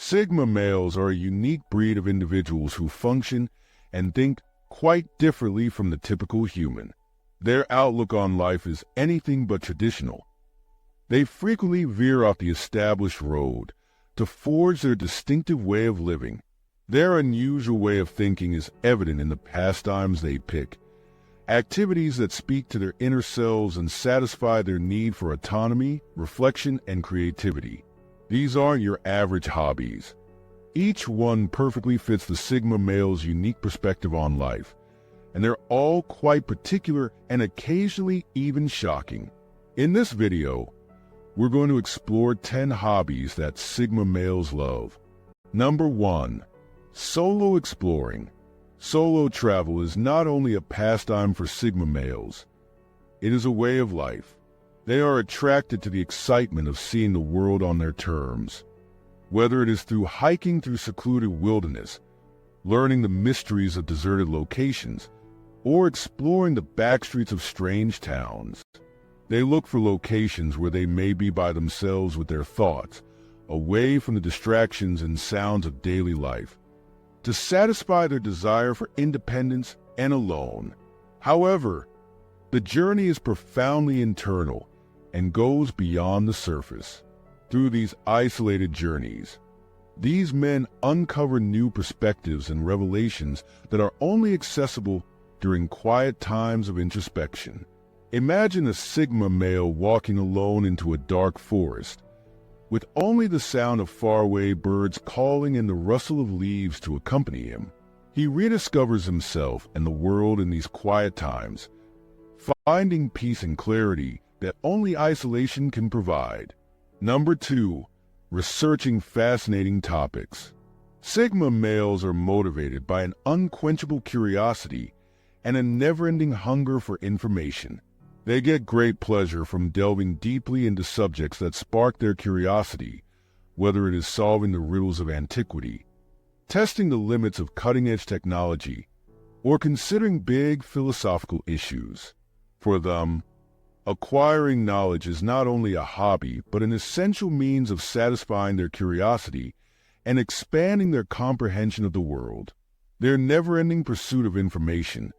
Sigma males are a unique breed of individuals who function and think quite differently from the typical human. Their outlook on life is anything but traditional. They frequently veer off the established road to forge their distinctive way of living. Their unusual way of thinking is evident in the pastimes they pick, activities that speak to their inner selves and satisfy their need for autonomy, reflection, and creativity. These aren't your average hobbies. Each one perfectly fits the Sigma male's unique perspective on life, and they're all quite particular and occasionally even shocking. In this video, we're going to explore 10 hobbies that Sigma males love. Number 1. Solo exploring. Solo travel is not only a pastime for Sigma males, it is a way of life. They are attracted to the excitement of seeing the world on their terms. Whether it is through hiking through secluded wilderness, learning the mysteries of deserted locations, or exploring the backstreets of strange towns, they look for locations where they may be by themselves with their thoughts, away from the distractions and sounds of daily life, to satisfy their desire for independence and alone. However, the journey is profoundly internal and goes beyond the surface. Through these isolated journeys, these men uncover new perspectives and revelations that are only accessible during quiet times of introspection. Imagine a Sigma male walking alone into a dark forest, with only the sound of faraway birds calling and the rustle of leaves to accompany him. He rediscovers himself and the world in these quiet times, finding peace and clarity that only isolation can provide. Number 2. Researching fascinating topics. Sigma males are motivated by an unquenchable curiosity and a never-ending hunger for information. They get great pleasure from delving deeply into subjects that spark their curiosity, whether it is solving the riddles of antiquity, testing the limits of cutting-edge technology, or considering big philosophical issues. For them, acquiring knowledge is not only a hobby, but an essential means of satisfying their curiosity and expanding their comprehension of the world. Their never-ending pursuit of information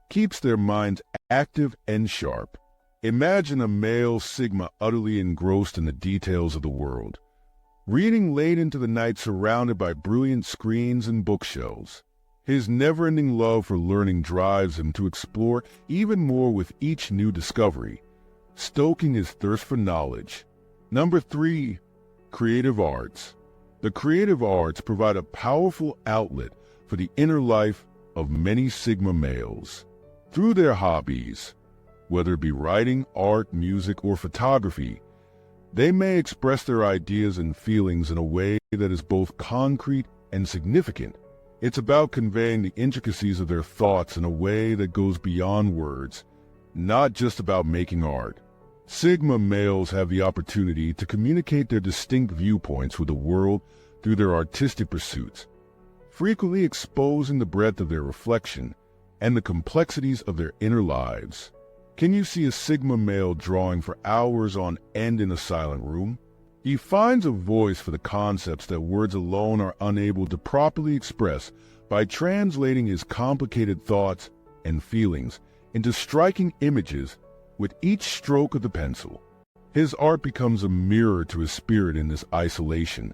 keeps their minds active and sharp. Imagine a male Sigma utterly engrossed in the details of the world, reading late into the night surrounded by brilliant screens and bookshelves. His never-ending love for learning drives him to explore even more with each new discovery, stoking his thirst for knowledge. Number 3. Creative arts. The creative arts provide a powerful outlet for the inner life of many Sigma males. Through their hobbies, whether it be writing, art, music, or photography, they may express their ideas and feelings in a way that is both concrete and significant. It's about conveying the intricacies of their thoughts in a way that goes beyond words, not just about making art. Sigma males have the opportunity to communicate their distinct viewpoints with the world through their artistic pursuits, frequently exposing the breadth of their reflection and the complexities of their inner lives. Can you see a Sigma male drawing for hours on end in a silent room? He finds a voice for the concepts that words alone are unable to properly express by translating his complicated thoughts and feelings into striking images with each stroke of the pencil. His art becomes a mirror to his spirit in this isolation,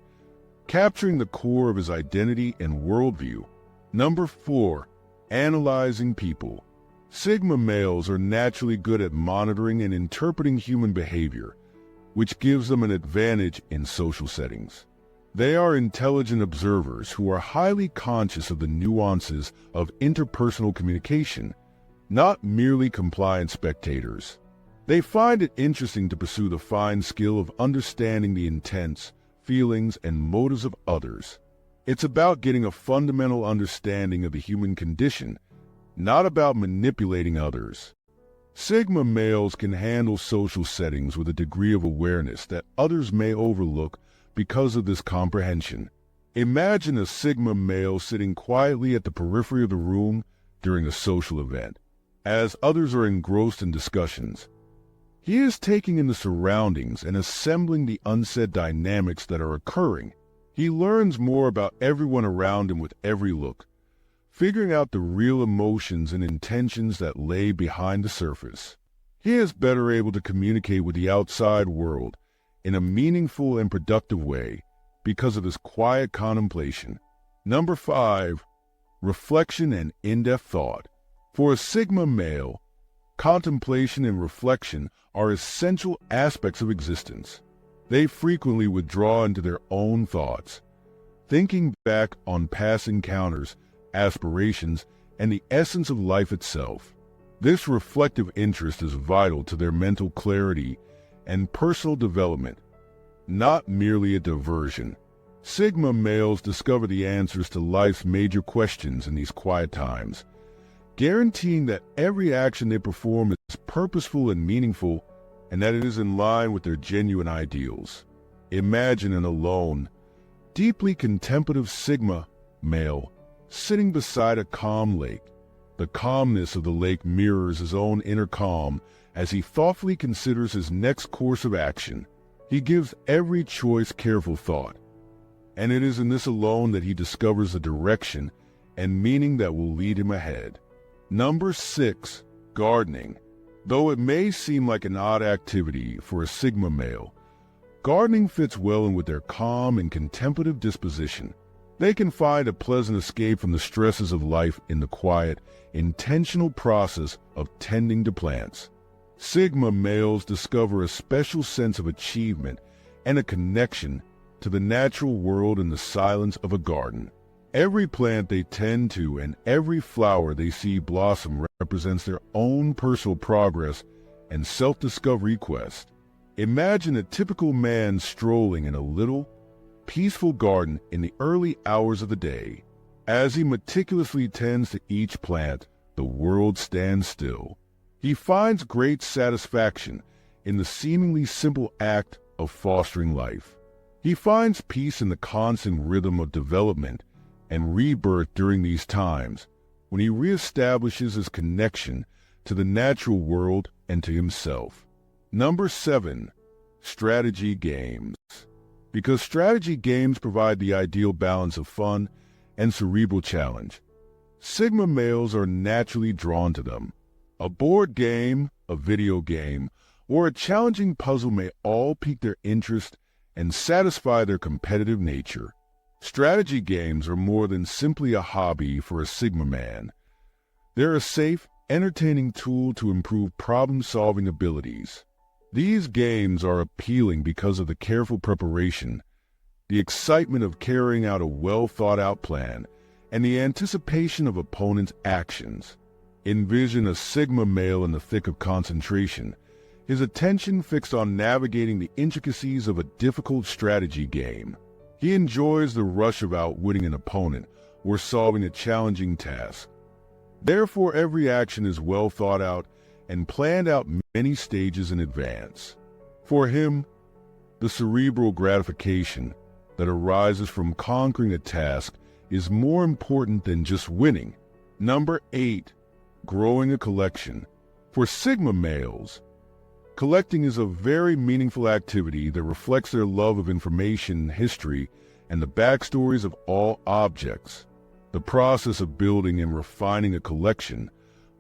capturing the core of his identity and worldview. Number 4. Analyzing people. Sigma males are naturally good at monitoring and interpreting human behavior, which gives them an advantage in social settings. They are intelligent observers who are highly conscious of the nuances of interpersonal communication, not merely compliant spectators. They find it interesting to pursue the fine skill of understanding the intents, feelings, and motives of others. It's about getting a fundamental understanding of the human condition, not about manipulating others. Sigma males can handle social settings with a degree of awareness that others may overlook because of this comprehension. Imagine a Sigma male sitting quietly at the periphery of the room during a social event, as others are engrossed in discussions. He is taking in the surroundings and assembling the unsaid dynamics that are occurring. He learns more about everyone around him with every look, figuring out the real emotions and intentions that lay behind the surface. He is better able to communicate with the outside world in a meaningful and productive way because of this quiet contemplation. Number 5, reflection and in-depth thought. For a Sigma male, contemplation and reflection are essential aspects of existence. They frequently withdraw into their own thoughts, thinking back on past encounters, aspirations, and the essence of life itself. This reflective interest is vital to their mental clarity and personal development, not merely a diversion. Sigma males discover the answers to life's major questions in these quiet times, guaranteeing that every action they perform is purposeful and meaningful, and that it is in line with their genuine ideals. Imagine an alone, deeply contemplative Sigma male sitting beside a calm lake. The calmness of the lake mirrors his own inner calm as he thoughtfully considers his next course of action. He gives every choice careful thought, and it is in this alone that he discovers the direction and meaning that will lead him ahead. Number 6, gardening. Though it may seem like an odd activity for a Sigma male, gardening fits well in with their calm and contemplative disposition. They can find a pleasant escape from the stresses of life in the quiet, intentional process of tending to plants. Sigma males discover a special sense of achievement and a connection to the natural world in the silence of a garden. Every plant they tend to and every flower they see blossom represents their own personal progress and self-discovery quest. Imagine a typical man strolling in a little, peaceful garden in the early hours of the day. As he meticulously tends to each plant, the world stands still. He finds great satisfaction in the seemingly simple act of fostering life. He finds peace in the constant rhythm of development and rebirth during these times, when he reestablishes his connection to the natural world and to himself. Number 7, strategy games. Because strategy games provide the ideal balance of fun and cerebral challenge, Sigma males are naturally drawn to them. A board game, a video game, or a challenging puzzle may all pique their interest and satisfy their competitive nature. Strategy games are more than simply a hobby for a Sigma man. They're a safe, entertaining tool to improve problem-solving abilities. These games are appealing because of the careful preparation, the excitement of carrying out a well-thought-out plan, and the anticipation of opponents' actions. Envision a Sigma male in the thick of concentration, his attention fixed on navigating the intricacies of a difficult strategy game. He enjoys the rush of outwitting an opponent or solving a challenging task. Therefore, every action is well thought out and planned out many stages in advance. For him, the cerebral gratification that arises from conquering a task is more important than just winning. Number 8, growing a collection. For Sigma males, collecting is a very meaningful activity that reflects their love of information, history, and the backstories of all objects. The process of building and refining a collection,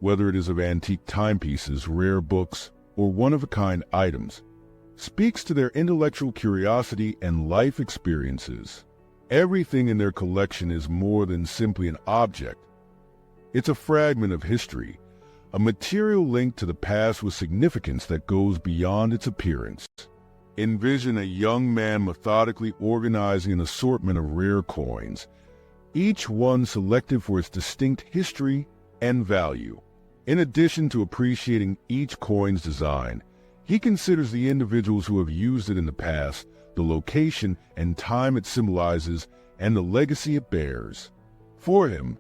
whether it is of antique timepieces, rare books, or one-of-a-kind items, speaks to their intellectual curiosity and life experiences. Everything in their collection is more than simply an object. It's a fragment of history, a material link to the past with significance that goes beyond its appearance. Envision a young man methodically organizing an assortment of rare coins, each one selected for its distinct history and value. In addition to appreciating each coin's design, he considers the individuals who have used it in the past, the location and time it symbolizes, and the legacy it bears. For him,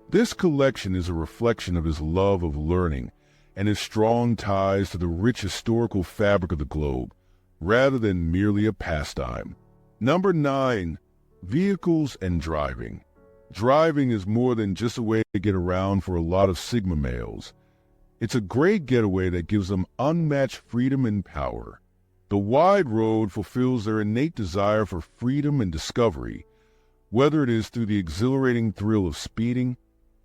this collection is a reflection of his love of learning and his strong ties to the rich historical fabric of the globe, rather than merely a pastime. Number 9, vehicles and driving. Driving is more than just a way to get around for a lot of Sigma males. It's a great getaway that gives them unmatched freedom and power. The wide road fulfills their innate desire for freedom and discovery, whether it is through the exhilarating thrill of speeding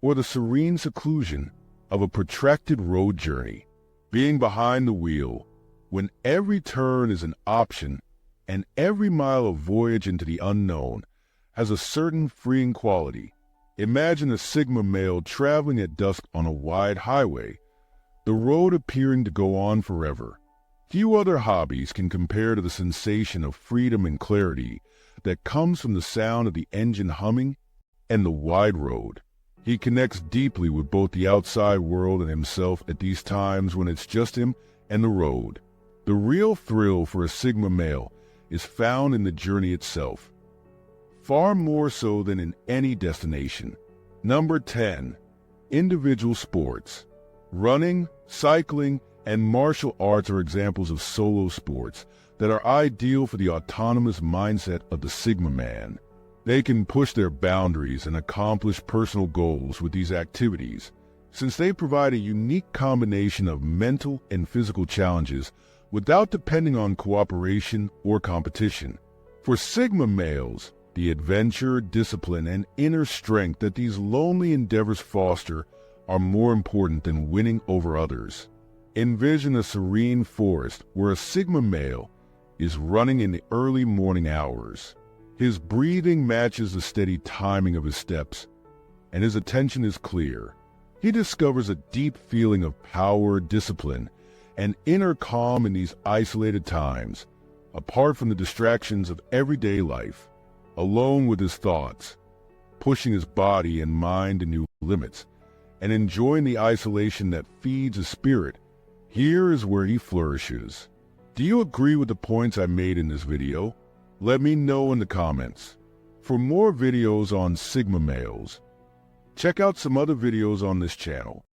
or the serene seclusion of a protracted road journey. Being behind the wheel, when every turn is an option and every mile a voyage into the unknown, has a certain freeing quality. Imagine a Sigma male traveling at dusk on a wide highway, the road appearing to go on forever. Few other hobbies can compare to the sensation of freedom and clarity that comes from the sound of the engine humming and the wide road. He connects deeply with both the outside world and himself at these times when it's just him and the road. The real thrill for a Sigma male is found in the journey itself, far more so than in any destination. Number 10. Individual sports. Running, cycling, and martial arts are examples of solo sports that are ideal for the autonomous mindset of the Sigma man. They can push their boundaries and accomplish personal goals with these activities, since they provide a unique combination of mental and physical challenges without depending on cooperation or competition. For Sigma males, the adventure, discipline, and inner strength that these lonely endeavors foster are more important than winning over others. Envision a serene forest where a Sigma male is running in the early morning hours. His breathing matches the steady timing of his steps, and his attention is clear. He discovers a deep feeling of power, discipline, and inner calm in these isolated times, apart from the distractions of everyday life, alone with his thoughts, pushing his body and mind to new limits, and enjoying the isolation that feeds his spirit. Here is where he flourishes. Do you agree with the points I made in this video? Let me know in the comments. For more videos on Sigma males, check out some other videos on this channel.